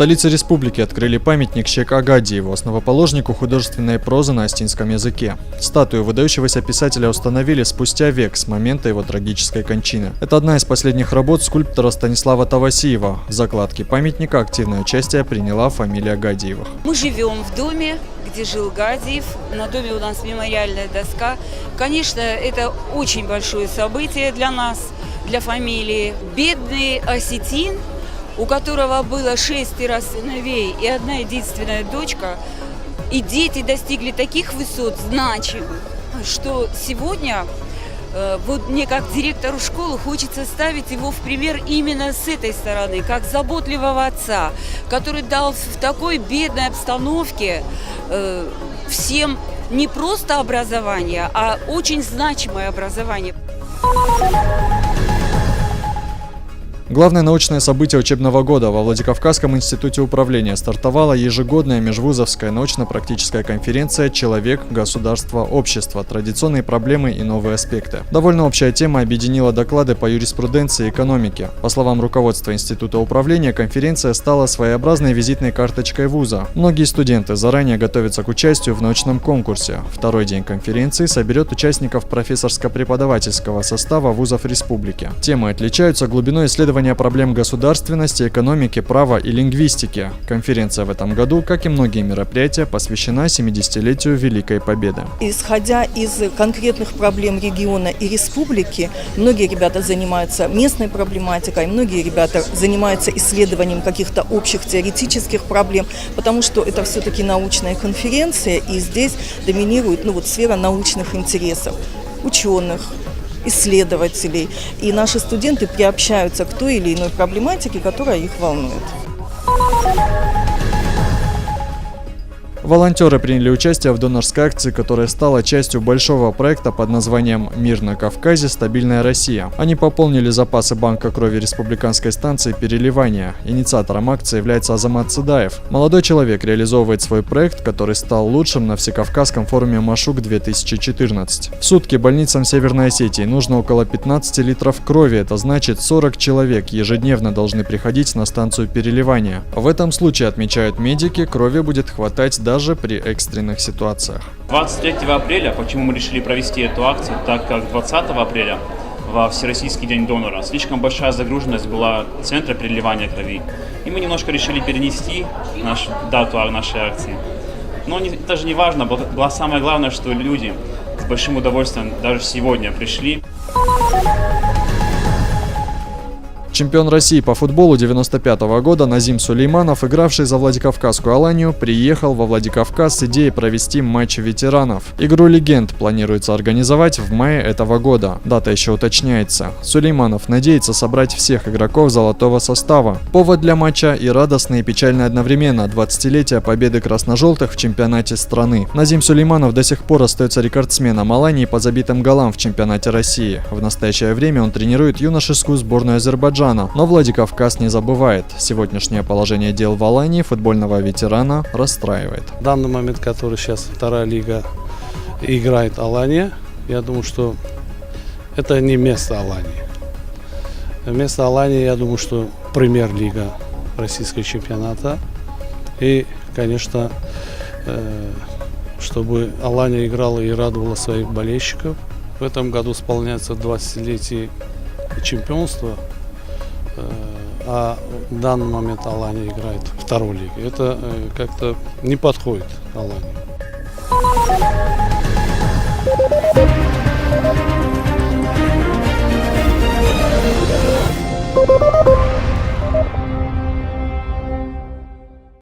столице республики открыли памятник Чек Агадиеву, основоположнику художественной прозы на астинском языке. Статую выдающегося писателя установили спустя век с момента его трагической кончины. Это одна из последних работ скульптора Станислава Тавасиева. В закладке памятника активное участие приняла фамилия Гадиевых. Мы живем в доме, где жил Гадиев. На доме у нас мемориальная доска. Конечно, это очень большое событие для нас, для фамилии. Бедный осетин, у которого было 6 сыновей и одна единственная дочка, и дети достигли таких высот значимых, что сегодня вот мне как директору школы хочется ставить его в пример именно с этой стороны, как заботливого отца, который дал в такой бедной обстановке всем не просто образование, а очень значимое образование. Главное научное событие учебного года во Владикавказском институте управления стартовала ежегодная межвузовская научно-практическая конференция «Человек, государство, общество. Традиционные проблемы и новые аспекты». Довольно общая тема объединила доклады по юриспруденции и экономике. По словам руководства института управления, конференция стала своеобразной визитной карточкой вуза. Многие студенты заранее готовятся к участию в научном конкурсе. Второй день конференции соберет участников профессорско-преподавательского состава вузов республики. Темы отличаются глубиной исследования проблем государственности, экономики, права и лингвистики. Конференция в этом году, как и многие мероприятия, посвящена 70-летию Великой Победы. Исходя из конкретных проблем региона и республики, многие ребята занимаются местной проблематикой, многие ребята занимаются исследованием каких-то общих теоретических проблем, потому что это все-таки научная конференция, и здесь доминирует сфера научных интересов ученых, исследователей, и наши студенты приобщаются к той или иной проблематике, которая их волнует. Волонтеры приняли участие в донорской акции, которая стала частью большого проекта под названием «Мир на Кавказе. Стабильная Россия». Они пополнили запасы банка крови республиканской станции переливания. Инициатором акции является Азамат Цыдаев. Молодой человек реализовывает свой проект, который стал лучшим на Всекавказском форуме Машук-2014. В сутки больницам Северной Осетии нужно около 15 литров крови. Это значит, 40 человек ежедневно должны приходить на станцию переливания. В этом случае, отмечают медики, крови будет хватать даже при экстренных ситуациях. 23 апреля, почему мы решили провести эту акцию, так как 20 апреля, во Всероссийский день донора, слишком большая загруженность была центра переливания крови. И мы немножко решили перенести дату нашей акции. Но это же не важно, было самое главное, что люди с большим удовольствием даже сегодня пришли. Чемпион России по футболу 1995 года Назим Сулейманов, игравший за Владикавказскую Аланию, приехал во Владикавказ с идеей провести матч ветеранов. Игру легенд планируется организовать в мае этого года. Дата еще уточняется. Сулейманов надеется собрать всех игроков золотого состава. Повод для матча и радостный, и печальный одновременно – 20-летие победы красно-желтых в чемпионате страны. Назим Сулейманов до сих пор остается рекордсменом Алании по забитым голам в чемпионате России. В настоящее время он тренирует юношескую сборную Азербайджана. Но Владикавказ не забывает. Сегодняшнее положение дел в Алании футбольного ветерана расстраивает. В данный момент, который сейчас вторая лига играет Алания, я думаю, что это не место Алании. Место Алании, я думаю, что премьер-лига российского чемпионата. И, конечно, чтобы Алания играла и радовала своих болельщиков. В этом году исполняется 20-летие чемпионства. А в данный момент Алания играет в второй лиге. Это как-то не подходит Алании.